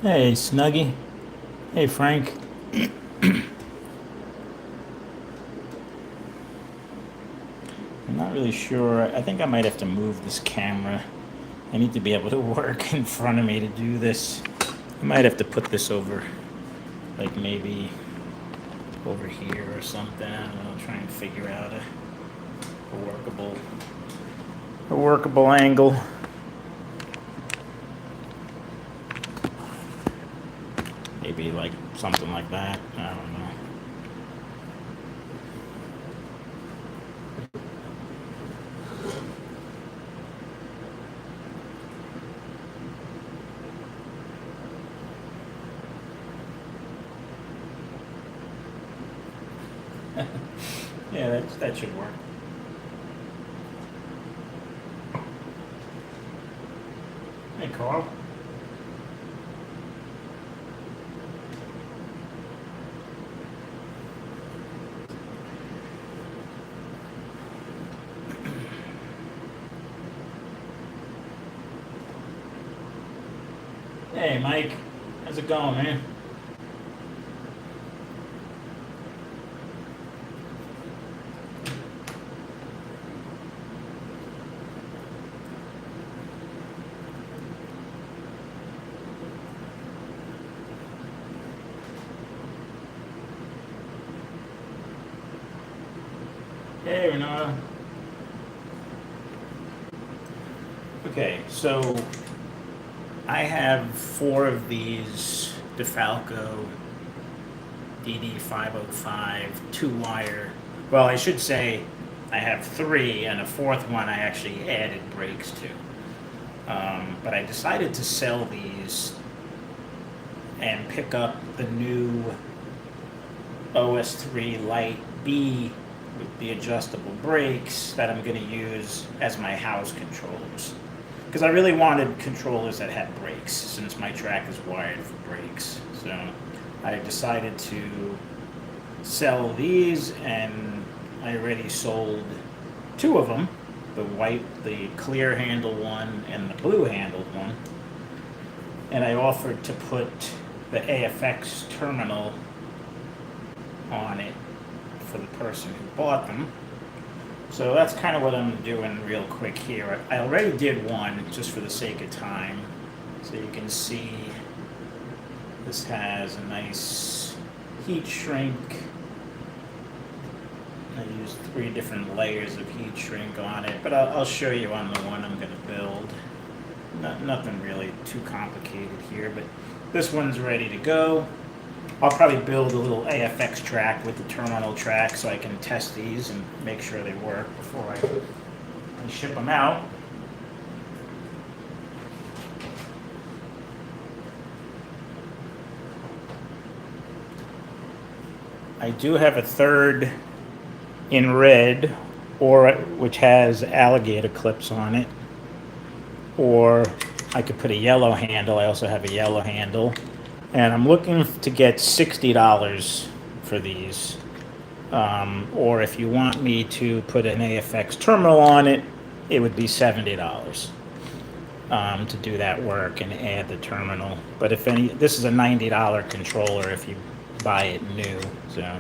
Hey, Snuggy. Hey, Frank. I'm not really sure. I think I might have to move this camera. I need to be able to work in front of me to do this. I might have to put this over, like maybe over here or something. I don't know, try and figure out a workable angle. Maybe like something like that. I don't know. Yeah, that should work. Hey, Carl. Hey, Mike. How's it going, man? Hey, Renata. Okay, so I have 4 of these Difalco DD505 2-wire. Well, I should say I have 3, and a 4th one I actually added brakes to. But I decided to sell these and pick up the new OS3 Lite B with the adjustable brakes that I'm going to use as my house controllers. Because I really wanted controllers that had brakes, since my track is wired for brakes. So I decided to sell these, and I already sold 2 of them, the clear handle one and the blue handled one. And I offered to put the AFX terminal on it for the person who bought them. So that's kind of what I'm doing real quick here. I already did one just for the sake of time. So you can see this has a nice heat shrink. I used 3 different layers of heat shrink on it, but I'll show you on the one I'm going to build. Nothing really too complicated here, but this one's ready to go. I'll probably build a little AFX track with the terminal track so I can test these and make sure they work before I ship them out. I do have a 3rd in red, which has alligator clips on it, or I could put a yellow handle. I also have a yellow handle. And I'm looking to get $60 for these. Or if you want me to put an AFX terminal on it, it would be $70 to do that work and add the terminal. But this is a $90 controller if you buy it new. So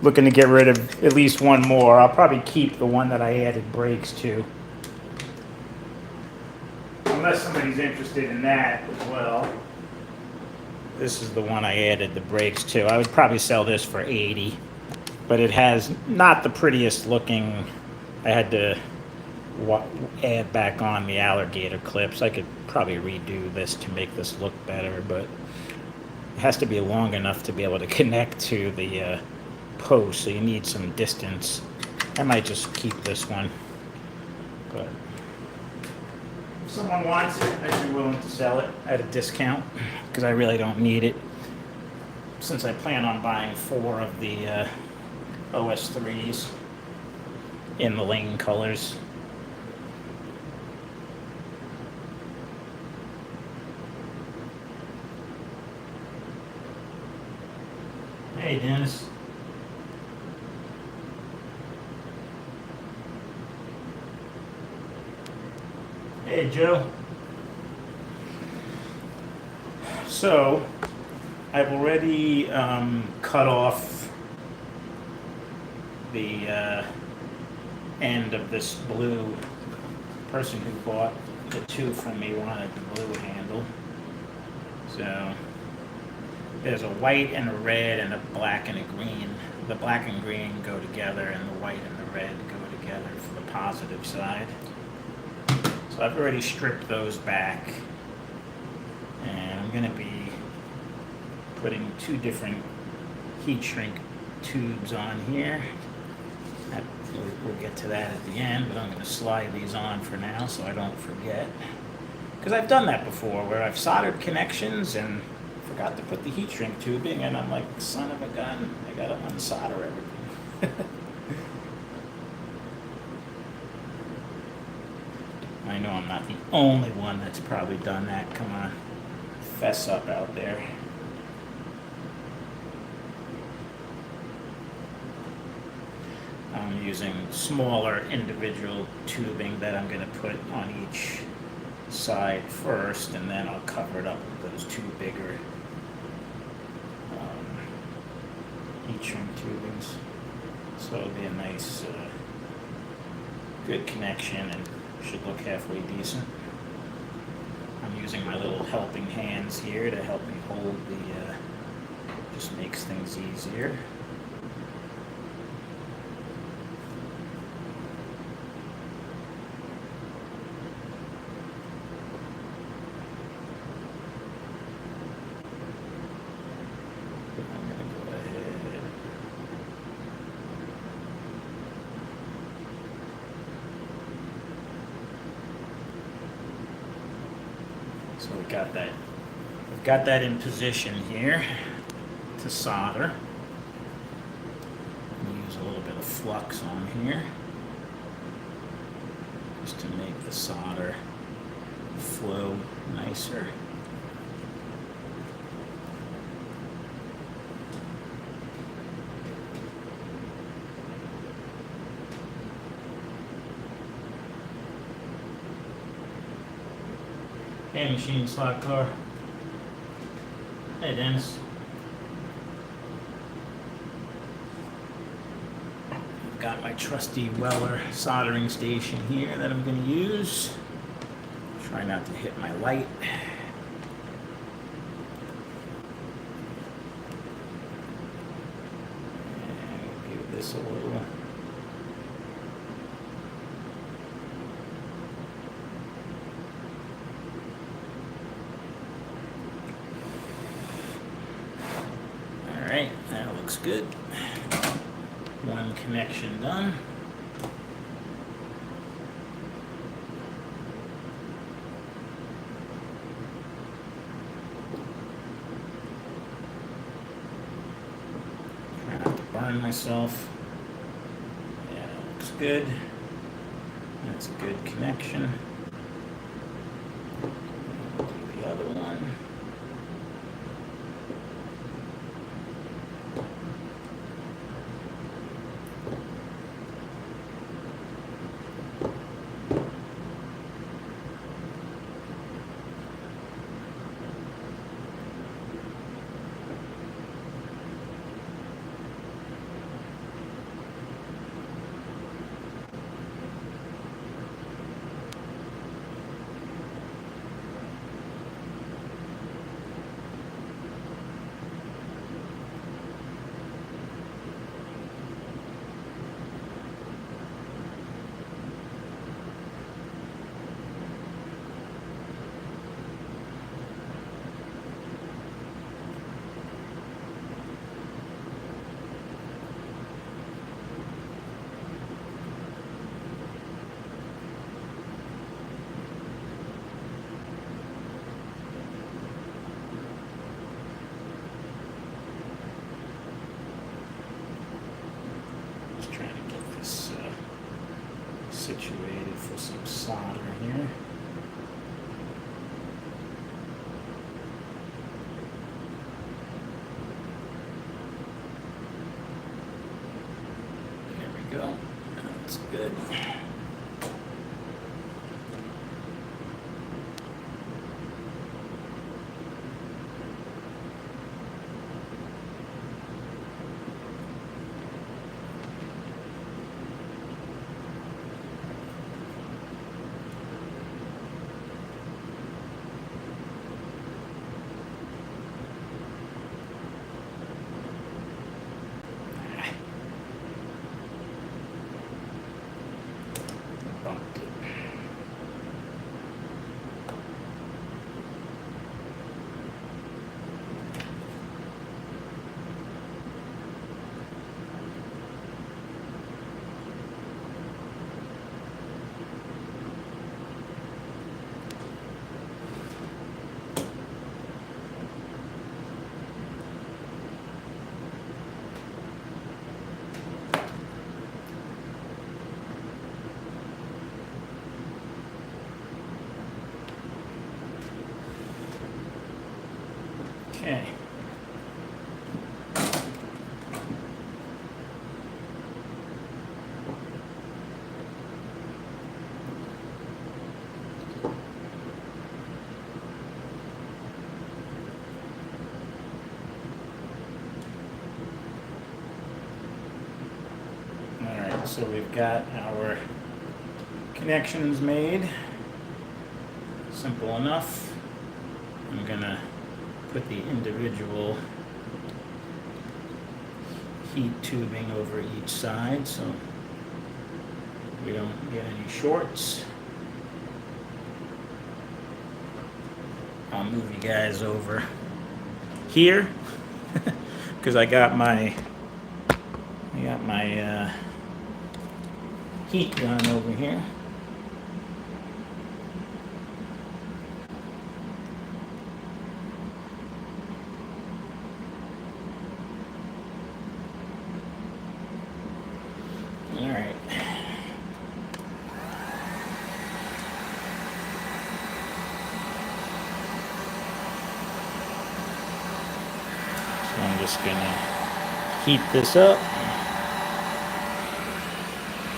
looking to get rid of at least one more. I'll probably keep the one that I added brakes to, unless somebody's interested in that as well. This is the one I added the brakes to. I would probably sell this for $80, but it has not the prettiest looking. I had to add back on the alligator clips. I could probably redo this to make this look better, but it has to be long enough to be able to connect to the post, so you need some distance. I might just keep this one, but if someone wants it, I'd be willing to sell it at a discount, because I really don't need it, since I plan on buying 4 of the OS3s in the lane colors. Hey, Dennis. Hey, Joe. So I've already cut off the end of this blue. Person who bought the two from me wanted the blue handle. So there's a white and a red and a black and a green. The black and green go together and the white and the red go together for the positive side. So I've already stripped those back, and I'm going to be putting two different heat shrink tubes on here. We'll get to that at the end, but I'm going to slide these on for now so I don't forget. Because I've done that before, where I've soldered connections and forgot to put the heat shrink tubing, and I'm like, son of a gun, I got to unsolder everything. I know I'm not the only one that's probably done that. Come on, fess up out there. I'm using smaller individual tubing that I'm going to put on each side first, and then I'll cover it up with those two bigger heat shrink tubings. So it'll be a nice, good connection, and should look halfway decent. I'm using my little helping hands here to help me hold the, just makes things easier. So we've got that in position here to solder. Use a little bit of flux on here just to make the solder flow nicer. Hey, machine slot car. Hey, Dennis. I've got my trusty Weller soldering station here that I'm going to use. Try not to hit my light. And give this a little. Alright, that looks good. One connection done. Try not to burn myself. Yeah, that looks good. That's a good connection. Do the other one. Situated for some solder here. There we go. That's good. So we've got our connections made. Simple enough. I'm gonna put the individual heat tubing over each side so we don't get any shorts. I'll move you guys over here because I got my heat gun over here. All right. So I'm just gonna heat this up.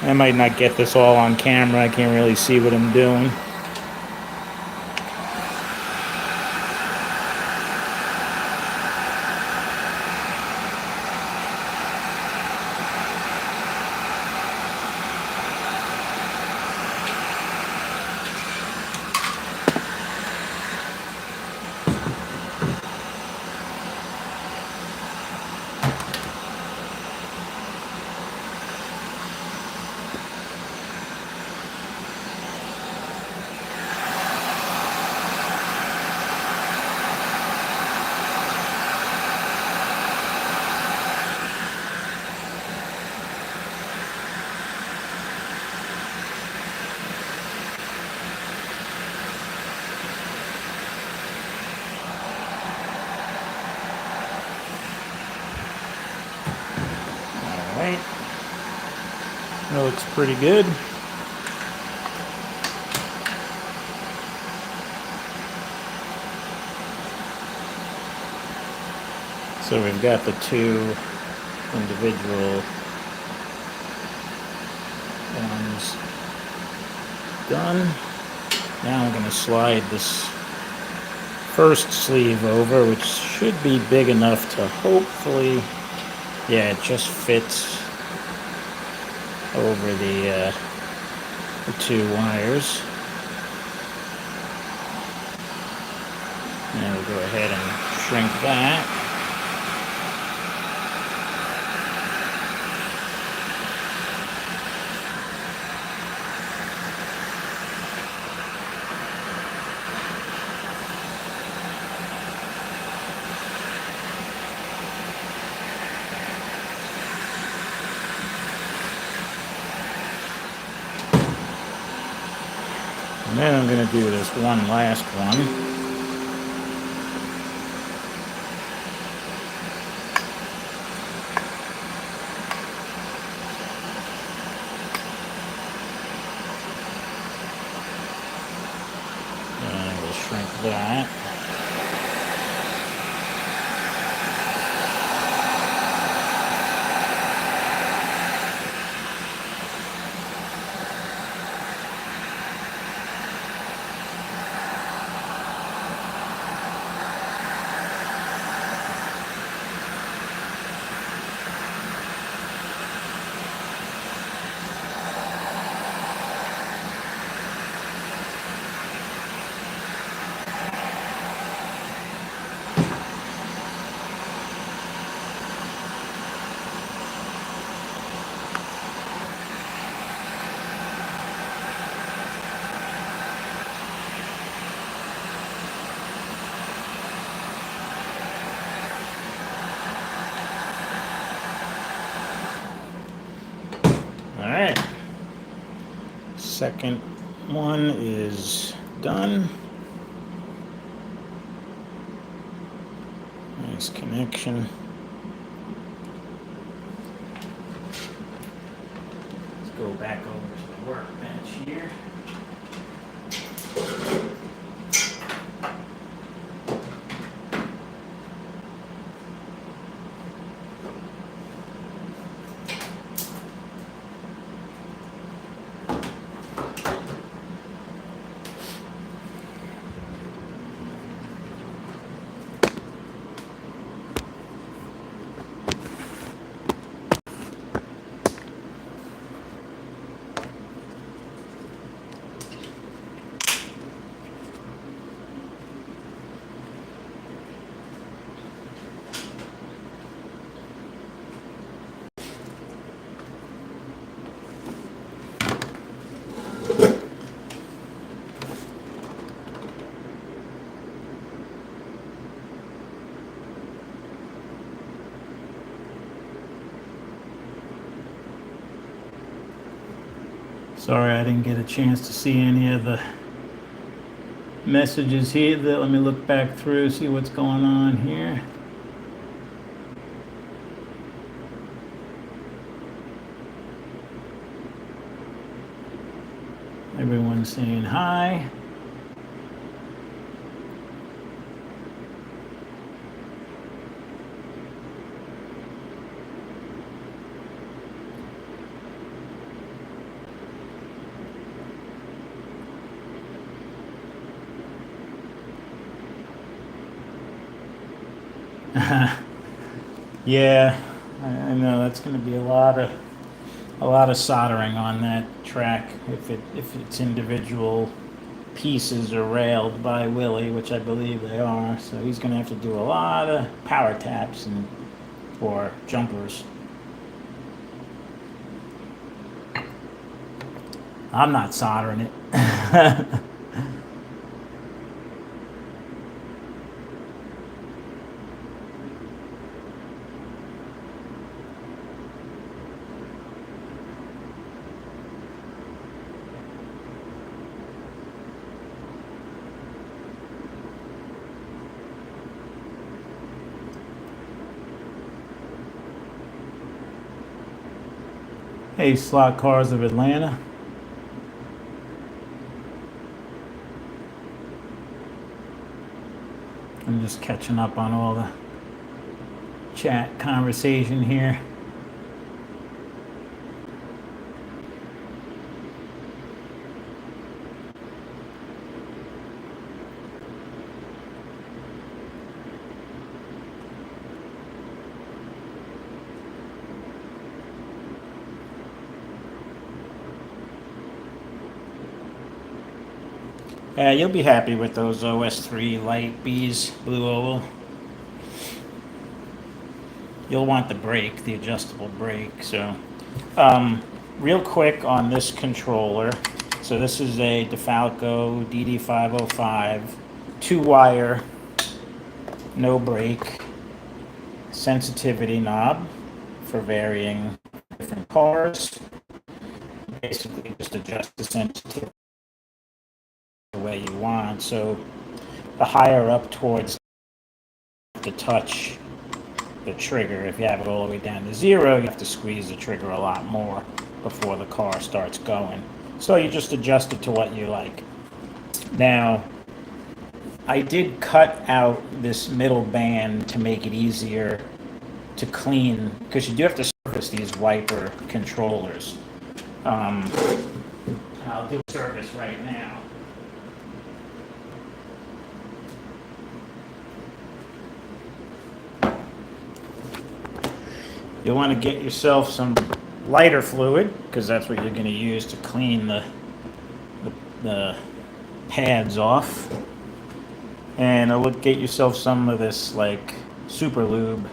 I might not get this all on camera. I can't really see what I'm doing. Alright, that looks pretty good. So we've got the two individual ones done. Now I'm going to slide this first sleeve over, which should be big enough to hopefully, yeah, it just fits over the two wires. Now we'll go ahead and shrink that. And then I'm going to do this one last one. And we'll shrink that. Alright, second one is done. Nice connection. Let's go back over to the workbench here. Sorry I didn't get a chance to see any of the messages here. Let me look back through, see what's going on here. Everyone's saying hi. Yeah, I know that's going to be a lot of soldering on that track if it's individual pieces are railed by Willie, which I believe they are. So he's going to have to do a lot of power taps or jumpers. I'm not soldering it. Hey, Slot Cars of Atlanta. I'm just catching up on all the chat conversation here. Yeah, you'll be happy with those OS3 light Bs, blue oval. You'll want the brake, the adjustable brake. So, real quick on this controller. So this is a Difalco DD505, 2-wire, no brake, sensitivity knob for varying different cars. Basically, just adjust the sensitivity the way you want. So the higher up towards the touch the trigger. If you have it all the way down to 0, you have to squeeze the trigger a lot more before the car starts going. So you just adjust it to what you like. Now, I did cut out this middle band to make it easier to clean, because you do have to service these wiper controllers. I'll do service right now. You'll want to get yourself some lighter fluid, because that's what you're going to use to clean the pads off. And get yourself some of this like super lube,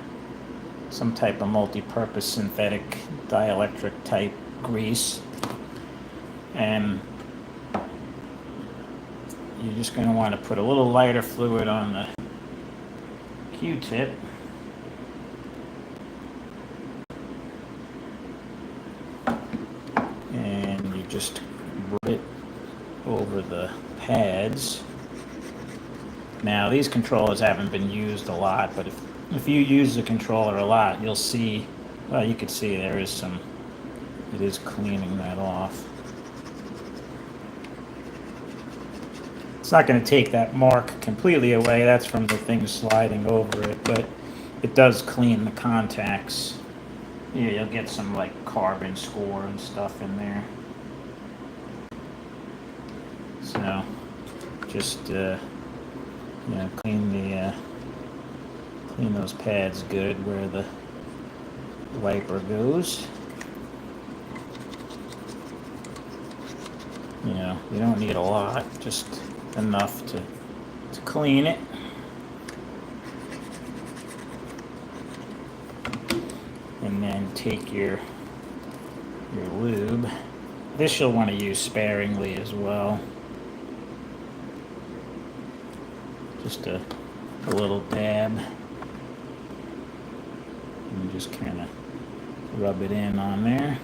some type of multi-purpose synthetic dielectric type grease. And you're just going to want to put a little lighter fluid on the Q-tip. And you just rub it over the pads. Now, these controllers haven't been used a lot, but if you use the controller a lot, you'll see, well, you can see there is some, it is cleaning that off. It's not going to take that mark completely away, that's from the thing sliding over it, but it does clean the contacts. Yeah, you'll get some like carbon score and stuff in there. So, just, clean those pads good where the wiper goes. You don't need a lot, just enough to clean it. And then take your lube. This you'll want to use sparingly as well. Just a little dab. And just kind of rub it in on there.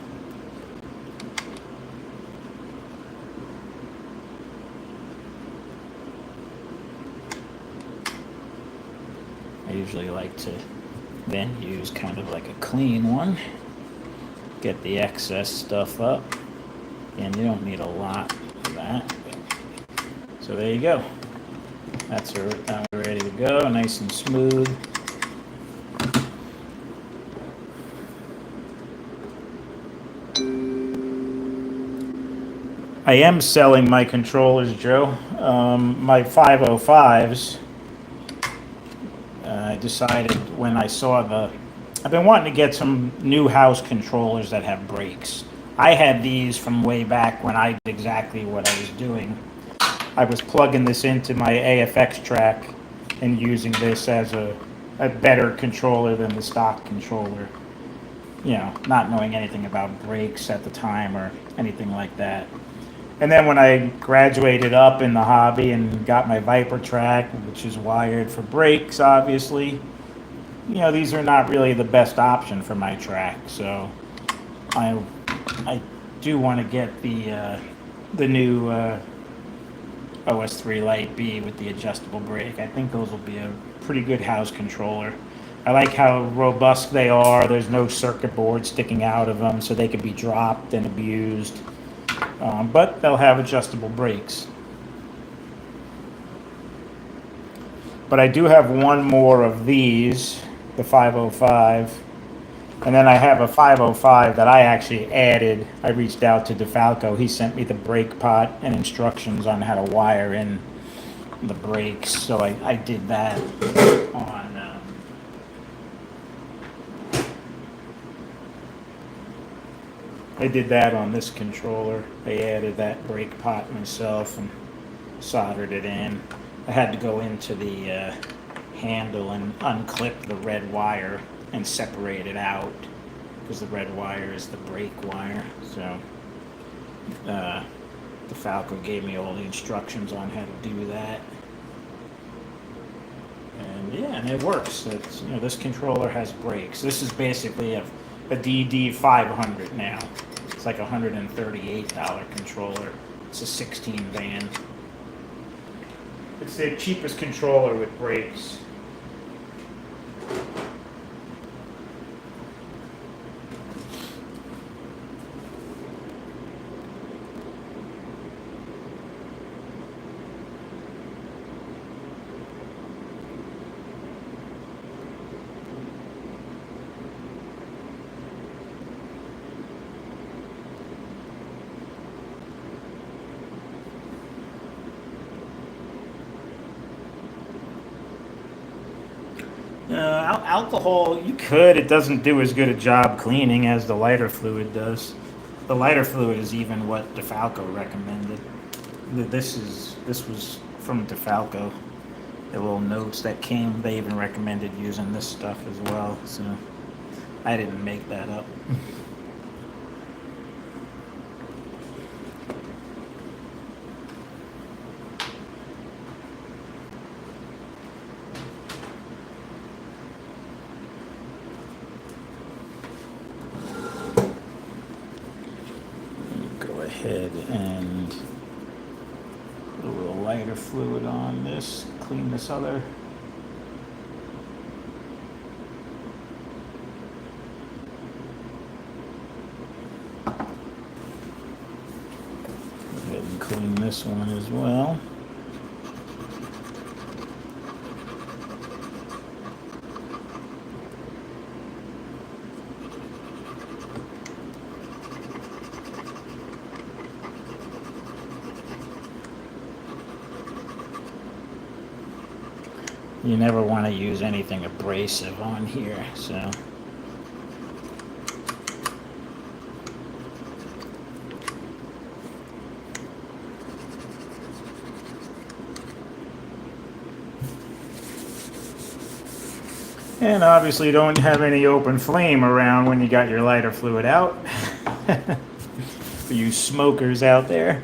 usually like to then use kind of like a clean one. Get the excess stuff up. And you don't need a lot of that. So there you go. That's ready to go, nice and smooth. I am selling my controllers, Joe. My 505s. I decided when I saw I've been wanting to get some new house controllers that have brakes. I had these from way back when I did exactly what I was doing. I was plugging this into my AFX track and using this as a better controller than the stock controller. You know, not knowing anything about brakes at the time or anything like that. And then when I graduated up in the hobby and got my Viper track, which is wired for brakes, obviously, you know, these are not really the best option for my track. So I do want to get the new OS3 Lite B with the adjustable brake. I think those will be a pretty good house controller. I like how robust they are. There's no circuit board sticking out of them, so they can be dropped and abused. But they'll have adjustable brakes. But I do have one more of these, the 505. And then I have a 505 that I actually added. I reached out to Difalco. He sent me the brake pot and instructions on how to wire in the brakes. So I did that on... I did that on this controller. I added that brake pot myself and soldered it in. I had to go into the handle and unclip the red wire and separate it out because the red wire is the brake wire. So the Falco gave me all the instructions on how to do that. And yeah, and it works. It's, you know, this controller has brakes. This is basically a DD500 now. It's like a $138 controller. It's a 16 band. It's the cheapest controller with brakes. Alcohol, you could. It doesn't do as good a job cleaning as the lighter fluid does. The lighter fluid is even what Difalco recommended. This was from Difalco. The little notes that came, they even recommended using this stuff as well. So I didn't make that up. Ahead and put a little lighter fluid on this, clean this other. Go ahead and clean this one as well. You never want to use anything abrasive on here, so. And obviously don't have any open flame around when you got your lighter fluid out. For you smokers out there.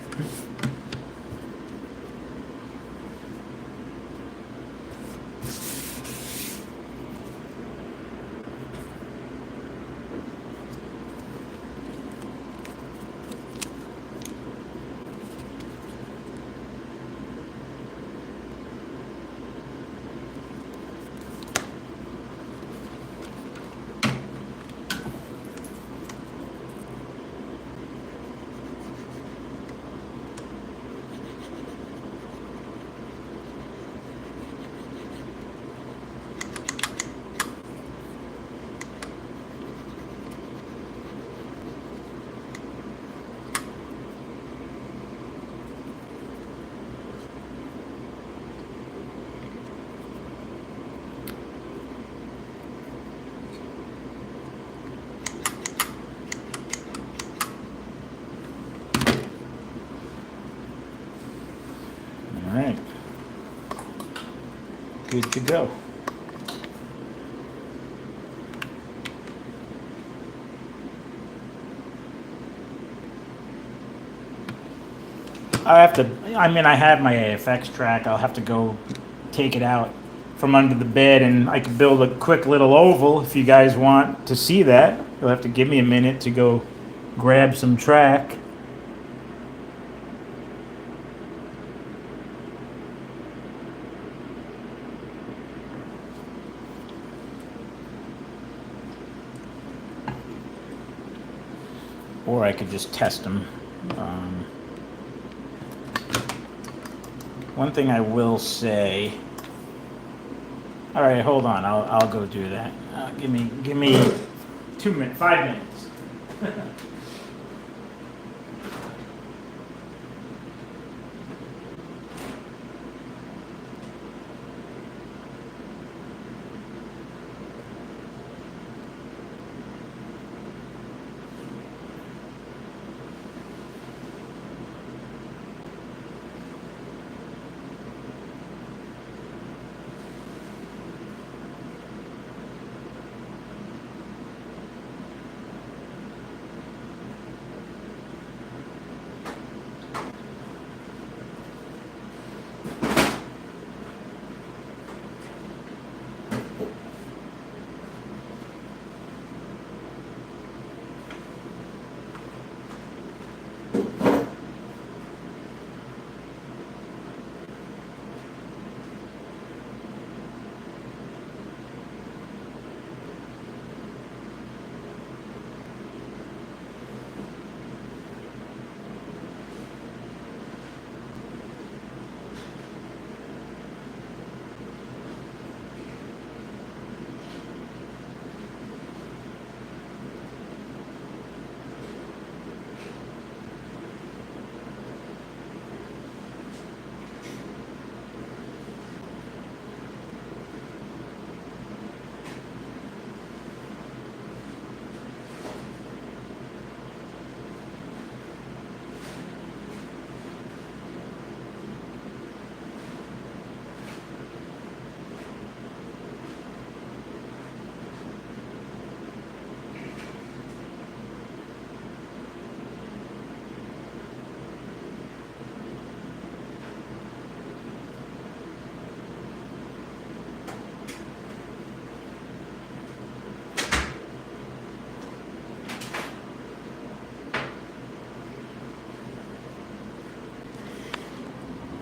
good to go. I have my AFX track. I'll have to go take it out from under the bed, and I can build a quick little oval if you guys want to see that. You'll have to give me a minute to go grab some track. Or I could just test them. One thing I will say. All right, hold on. I'll go do that. Give me 5 minutes.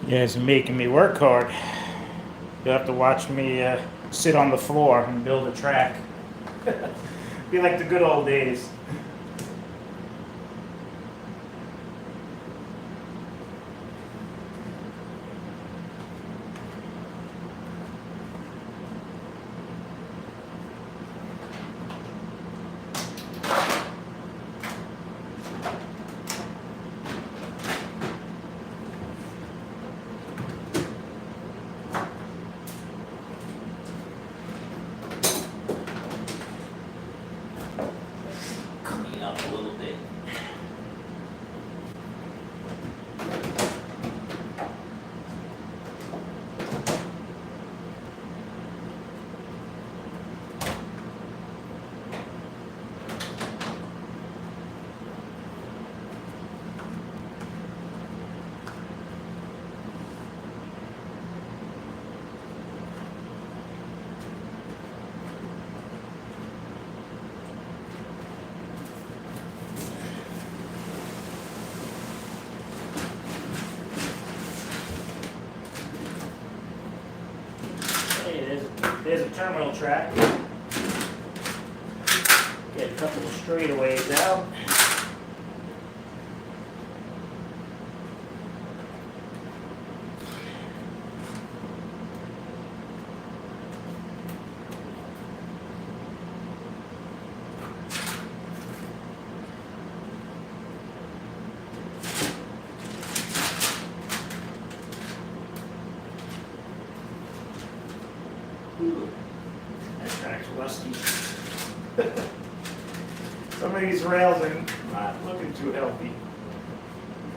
You guys are making me work hard. You'll have to watch me sit on the floor and build a track. Be like the good old days. There's a terminal track. Get a couple of straightaways out. That track's rusty. Some of these rails are not looking too healthy.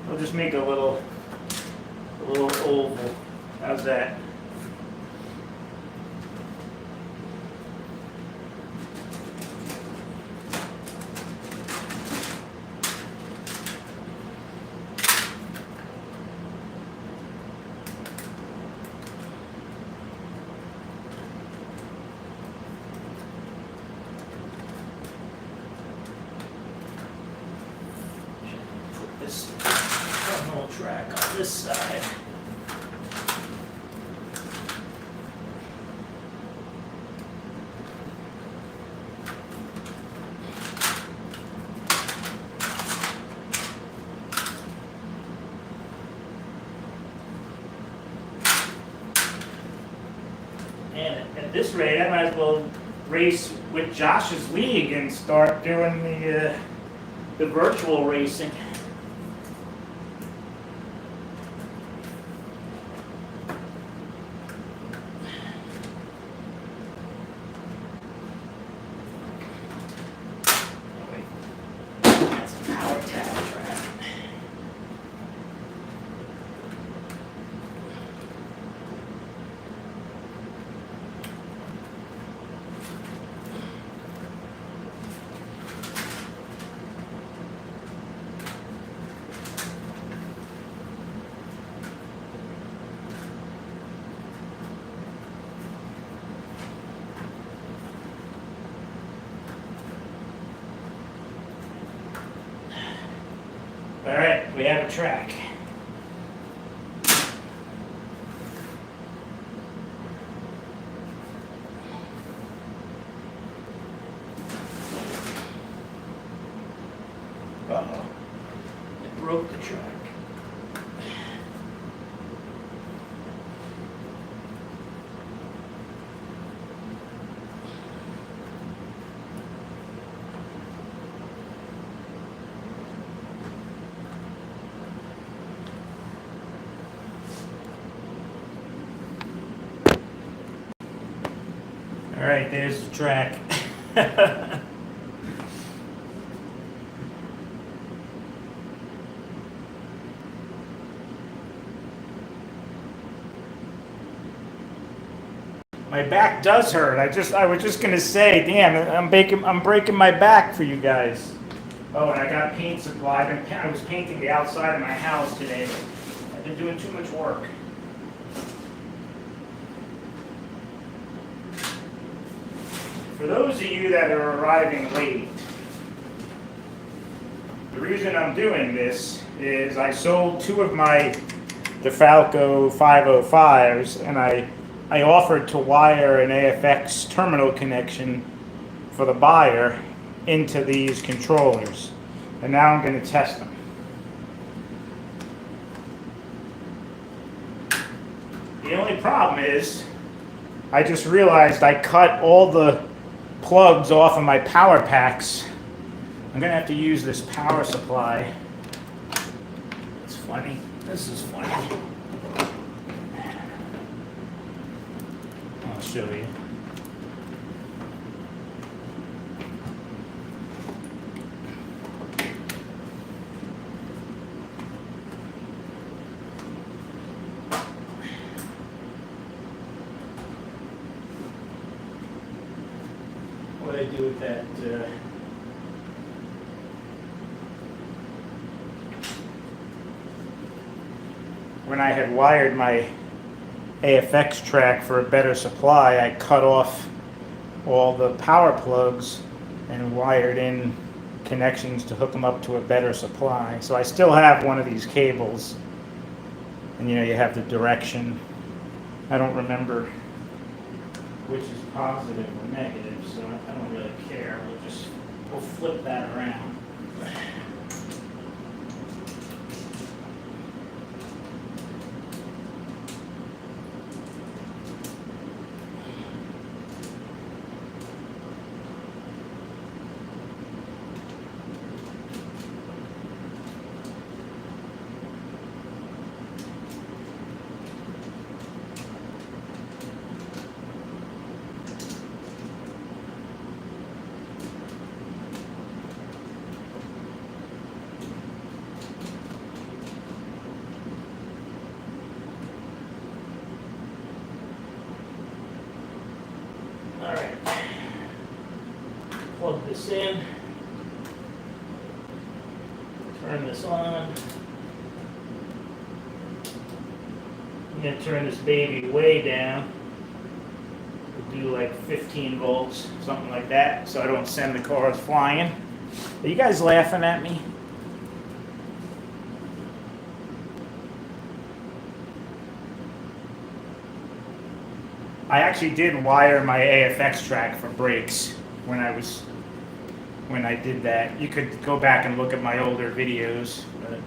I'll just make a little oval. How's that? this terminal track on this side. And at this rate, I might as well race with Josh's league and start doing the virtual racing. That's a power tap track. All right, we have a track. Uh-oh. It broke the track. All right, there's the track. My back does hurt. I was just gonna say, damn, I'm breaking my back for you guys. Oh, and I got paint supply. I was painting the outside of my house today. I've been doing too much work. For those of you that are arriving late, the reason I'm doing this is I sold 2 of my Difalco 505s, and I offered to wire an AFX terminal connection for the buyer into these controllers, and now I'm going to test them. The only problem is I just realized I cut all the plugs off of my power packs. I'm going to have to use this power supply. It's funny. This is funny. I'll show you. What I do with that when I had wired my AFX track for a better supply, I cut off all the power plugs and wired in connections to hook them up to a better supply. So I still have one of these cables, and you have the direction. I don't remember which is positive or negative, so I don't really care. We'll flip that around. Alright, plug this in, turn this on. I'm going to turn this baby way down. We'll do like 15 volts, something like that, so I don't send the cars flying. Are you guys laughing at me? I actually did wire my AFX track for brakes when I did that. You could go back and look at my older videos. But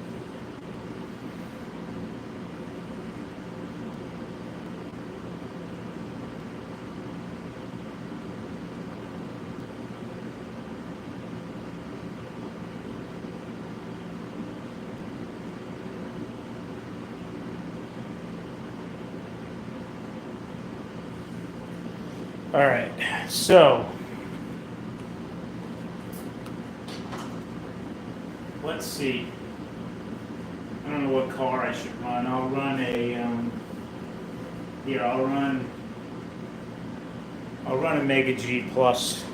all right, so let's see. I don't know what car I should run. I'll run a here. I'll run a Mega G Plus.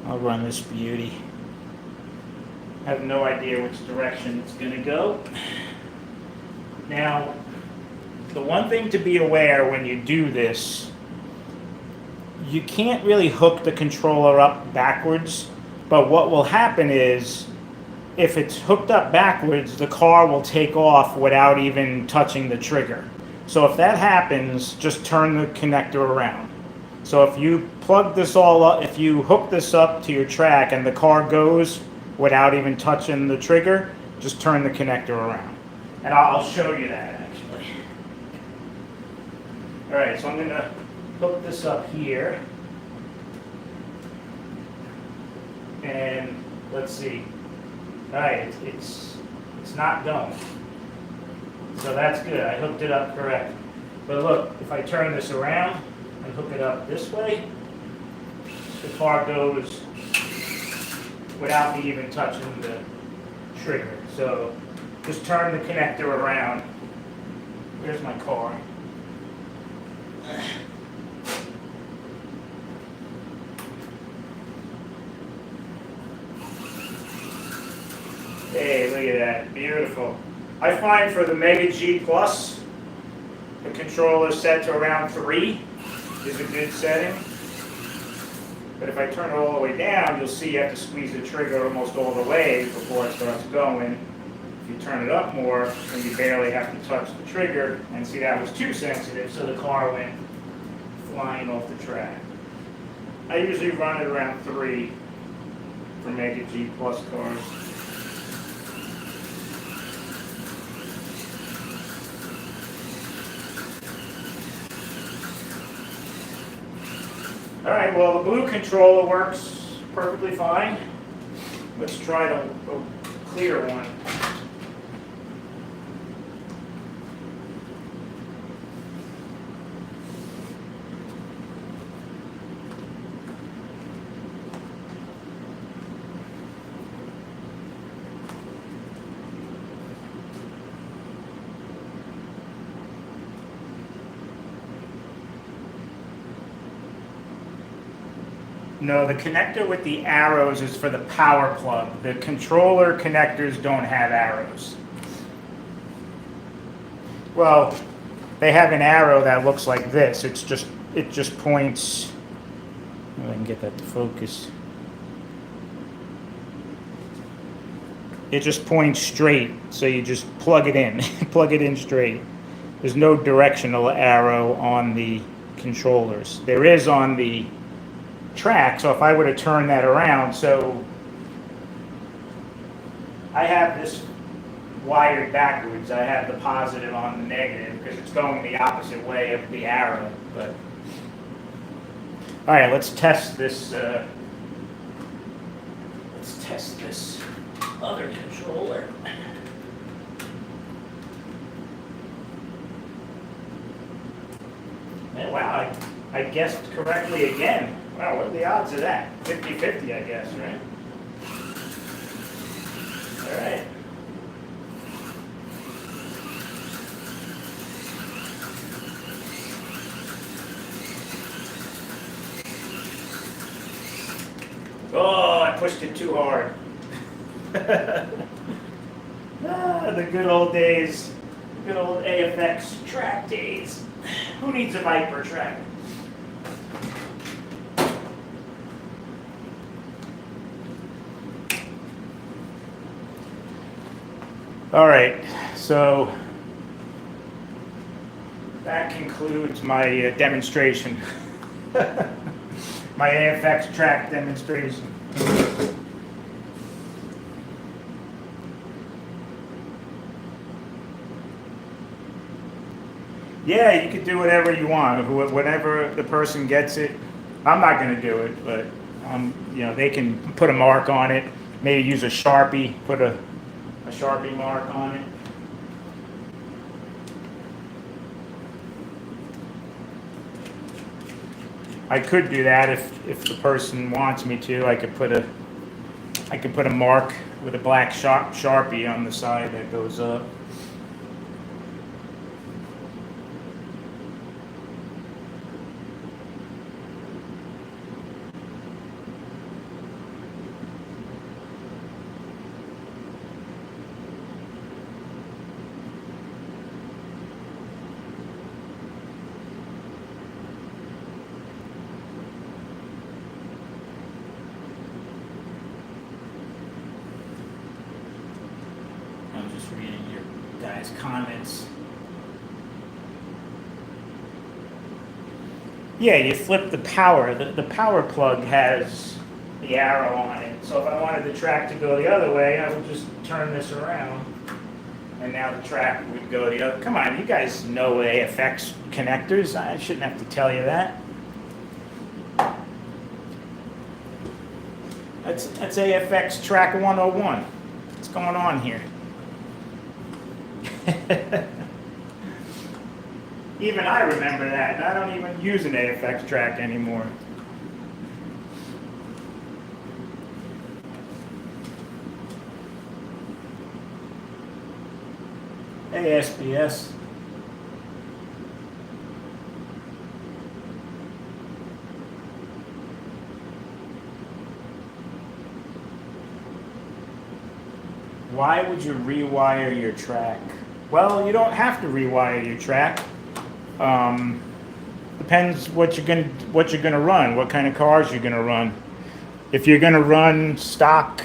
I'll run this beauty. I have no idea which direction it's going to go. Now, the one thing to be aware when you do this, you can't really hook the controller up backwards, but what will happen is if it's hooked up backwards, the car will take off without even touching the trigger. So if that happens, just turn the connector around. So if you plug this all up, if you hook this up to your track and the car goes without even touching the trigger, just turn the connector around. And I'll show you that actually. All right, so I'm going to hook this up here. And let's see. All right, it's not going. So that's good. I hooked it up correct. But look, if I turn this around and hook it up this way, the car goes without me even touching the trigger. So just turn the connector around. Where's my car? Hey, look at that. Beautiful. I find for the Mega G Plus, the controller set to around 3 is a good setting. But if I turn it all the way down, you'll see you have to squeeze the trigger almost all the way before it starts going. If you turn it up more, then you barely have to touch the trigger. And see, that was too sensitive, so the car went flying off the track. I usually run it around 3 for Mega G Plus cars. All right, well, the blue controller works perfectly fine. Let's try a clear one. No, the connector with the arrows is for the power plug. The controller connectors don't have arrows. Well, they have an arrow that looks like this. It just points. If I can get that to focus. It just points straight, so you just plug it in. Plug it in straight. There's no directional arrow on the controllers. There is on the track, so if I were to turn that around, so I have this wired backwards. I have the positive on the negative because it's going the opposite way of the arrow. But all right, let's test this. Let's test this other controller. And wow, I guessed correctly again. Wow, what are the odds of that? 50-50, I guess, right? All right. Oh, I pushed it too hard. The good old days. Good old AFX track days. Who needs a Viper track? All right, so That concludes my demonstration. My AFX track demonstration. Yeah, you could do whatever you want, whenever the person gets it. I'm not going to do it, but you know, they can put a mark on it. Maybe use a Sharpie, put a Sharpie mark on it. I could do that if the person wants me to. I could put a mark with a black Sharpie on the side that goes up. I'm just reading your guys' comments. Yeah, you flip the power. The power plug has the arrow on it. So if I wanted the track to go the other way, I would just turn this around. And now the track would go the other. Come on, you guys know AFX connectors. I shouldn't have to tell you that. That's AFX track 101. What's going on here? Even I remember that, and I don't even use an AFX track anymore. Hey, SBS. Why would you rewire your track? Well, you don't have to rewire your track. Depends what you're gonna run, what kind of cars you're gonna run. If you're gonna run stock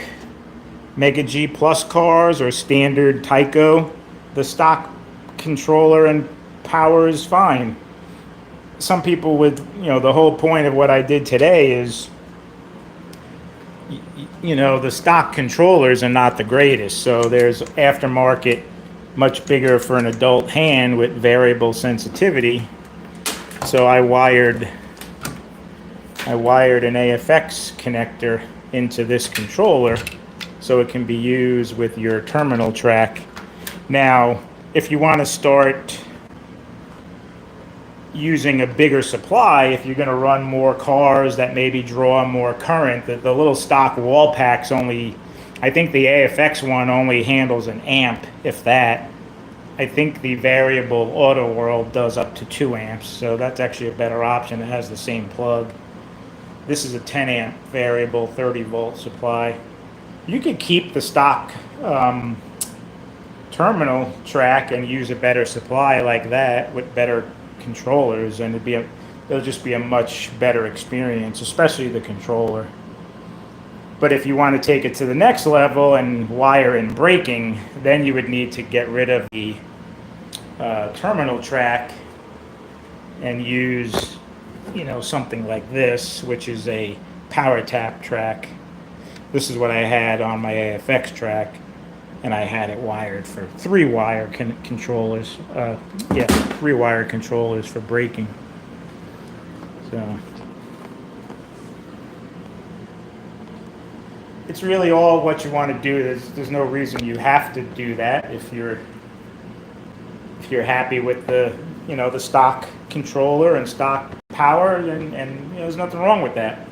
Mega G Plus cars or standard Tyco, the stock controller and power is fine. Some people with, you know, the whole point of what I did today is, you know, the stock controllers are not the greatest. So there's aftermarket, much bigger for an adult hand with variable sensitivity. So I wired an AFX connector into this controller so it can be used with your terminal track. Now, if you want to start using a bigger supply, if you're going to run more cars that maybe draw more current, the little stock wall packs only, I think the AFX one only handles an amp, if that. I think the variable Auto World does up to 2 amps, so that's actually a better option. It has the same plug. This is a 10 amp variable 30 volt supply. You could keep the stock terminal track and use a better supply like that with better controllers, and it'll just be a much better experience, especially the controller. But if you want to take it to the next level and wire in braking, then you would need to get rid of the terminal track and use, you know, something like this, which is a power tap track. This is what I had on my AFX track, and I had it wired for 3-wire controllers. 3-wire controllers for braking. So it's really all what you want to do. There's no reason you have to do that if you're happy with the, you know, the stock controller and stock power, and you know, there's nothing wrong with that.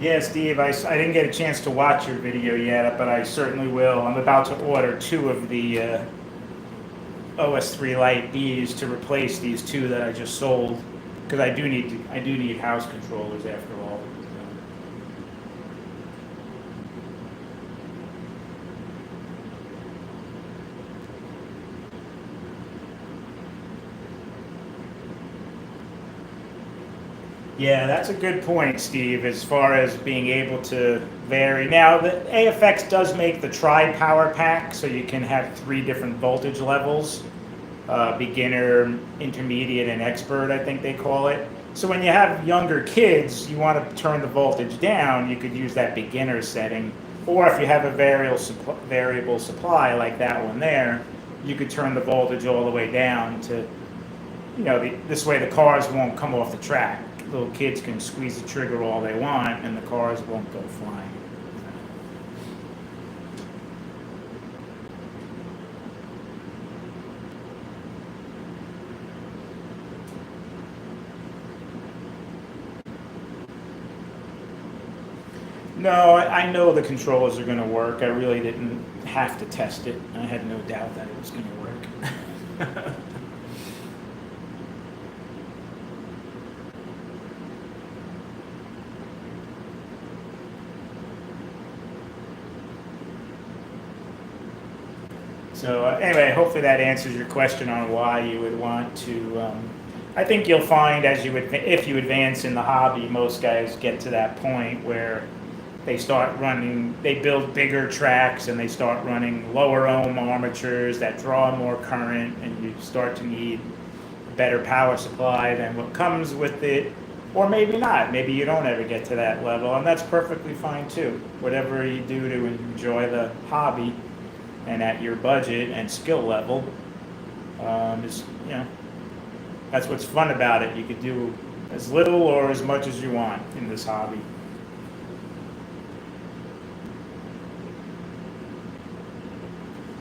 Yeah, Steve, I didn't get a chance to watch your video yet, but I certainly will. I'm about to order 2 of the OS3 Lite Bs to replace these 2 that I just sold, because I do need house controllers after all. Yeah, that's a good point, Steve, as far as being able to vary. Now, the AFX does make the tri-power pack, so you can have 3 different voltage levels, beginner, intermediate, and expert, I think they call it. So when you have younger kids, you want to turn the voltage down, you could use that beginner setting. Or if you have a variable supply like that one there, you could turn the voltage all the way down to, this way the cars won't come off the track. Little kids can squeeze the trigger all they want and the cars won't go flying. No, I know the controllers are going to work. I really didn't have to test it. I had no doubt that it was going to work. So anyway, hopefully that answers your question on why you would want to. I think you'll find if you advance in the hobby, most guys get to that point where they start running, they build bigger tracks and they start running lower ohm armatures that draw more current, and you start to need a better power supply than what comes with it. Or maybe not. Maybe you don't ever get to that level, and that's perfectly fine too. Whatever you do to enjoy the hobby and at your budget and skill level, that's what's fun about it. You could do as little or as much as you want in this hobby.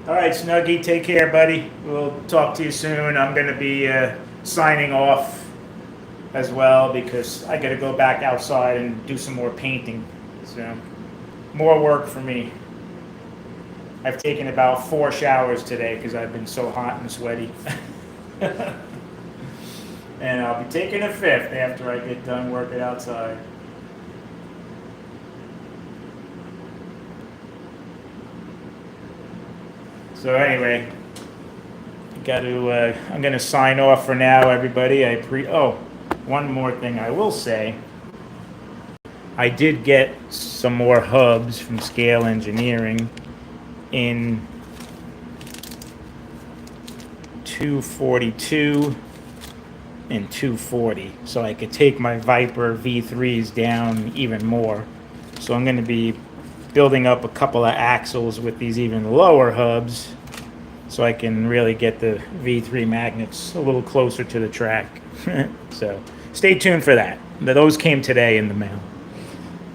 All right, Snuggie, take care, buddy. We'll talk to you soon. I'm going to be signing off as well because I got to go back outside and do some more painting. So, more work for me. I've taken about 4 showers today because I've been so hot and sweaty. And I'll be taking a 5th after I get done working outside. So anyway, I'm going to sign off for now, everybody. One more thing I will say. I did get some more hubs from Scale Engineering in 242 and 240, so I could take my Viper V3s down even more. So I'm going to be building up a couple of axles with these even lower hubs so I can really get the V3 magnets a little closer to the track. So stay tuned for that. Those came today in the mail.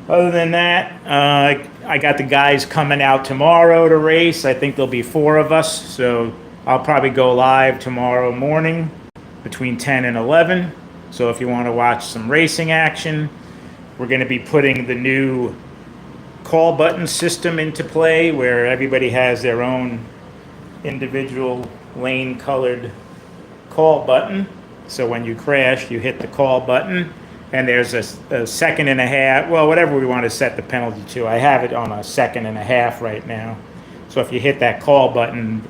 Other than that, I got the guys coming out tomorrow to race. I think there'll be 4 of us, so I'll probably go live tomorrow morning between 10 and 11. So if you want to watch some racing action, we're going to be putting the new call button system into play where everybody has their own individual lane colored call button. So when you crash, you hit the call button and there's a 1.5 seconds, well, whatever we want to set the penalty to. I have it on a 1.5 seconds right now. So if you hit that call button,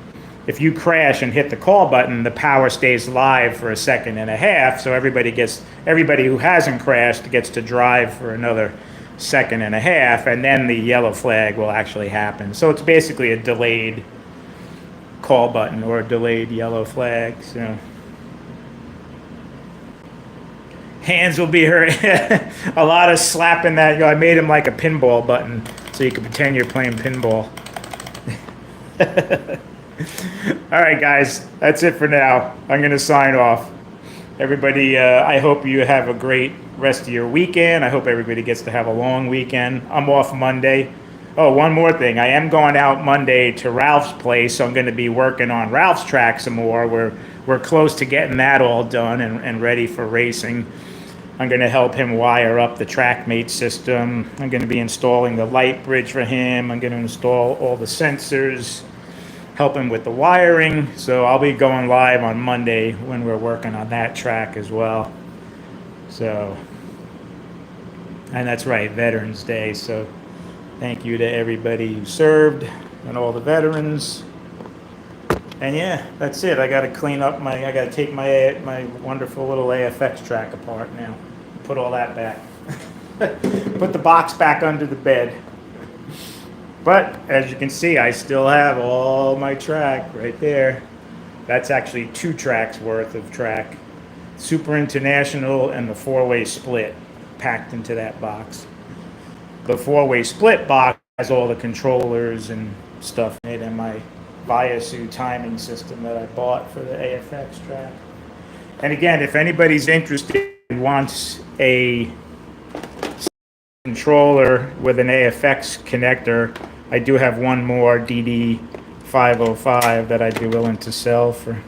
if you crash and hit the call button, the power stays live for a 1.5 seconds. So everybody who hasn't crashed gets to drive for another 1.5 seconds, and then the yellow flag will actually happen. So it's basically a delayed call button or a delayed yellow flag. So hands will be hurt. A lot of slapping that. I made him like a pinball button so you can pretend you're playing pinball. All right, guys, that's it for now. I'm going to sign off. Everybody, I hope you have a great rest of your weekend. I hope everybody gets to have a long weekend. I'm off Monday. Oh, one more thing. I am going out Monday to Ralph's place, so I'm going to be working on Ralph's track some more. We're close to getting that all done and ready for racing. I'm going to help him wire up the TrackMate system. I'm going to be installing the light bridge for him. I'm going to install all the sensors, help him with the wiring. So I'll be going live on Monday when we're working on that track as well. So, and that's right, Veterans Day. So thank you to everybody who served and all the veterans. And yeah, that's it. I got to clean up I got to take my wonderful little AFX track apart now. put all that back. Put the box back under the bed. But as you can see, I still have all my track right there. That's actually 2 tracks worth of track. Super International and the 4-way split packed into that box. The 4-way split box has all the controllers and stuff in it, and my Viasu timing system that I bought for the AFX track. And again, if anybody's interested and wants a controller with an AFX connector, I do have one more DD505 that I'd be willing to sell for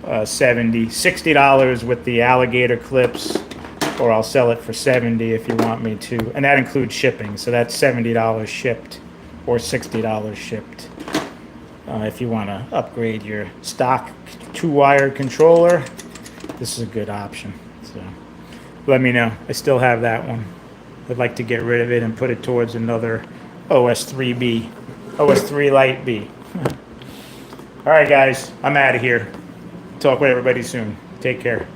$60 with the alligator clips, or I'll sell it for $70 if you want me to, and that includes shipping, so that's $70 shipped or $60 shipped. If you want to upgrade your stock 2-wire controller, this is a good option. So let me know. I still have that one. I'd like to get rid of it and put it towards another OS3B, OS3 Lite B. All right, guys, I'm out of here. Talk with everybody soon. Take care.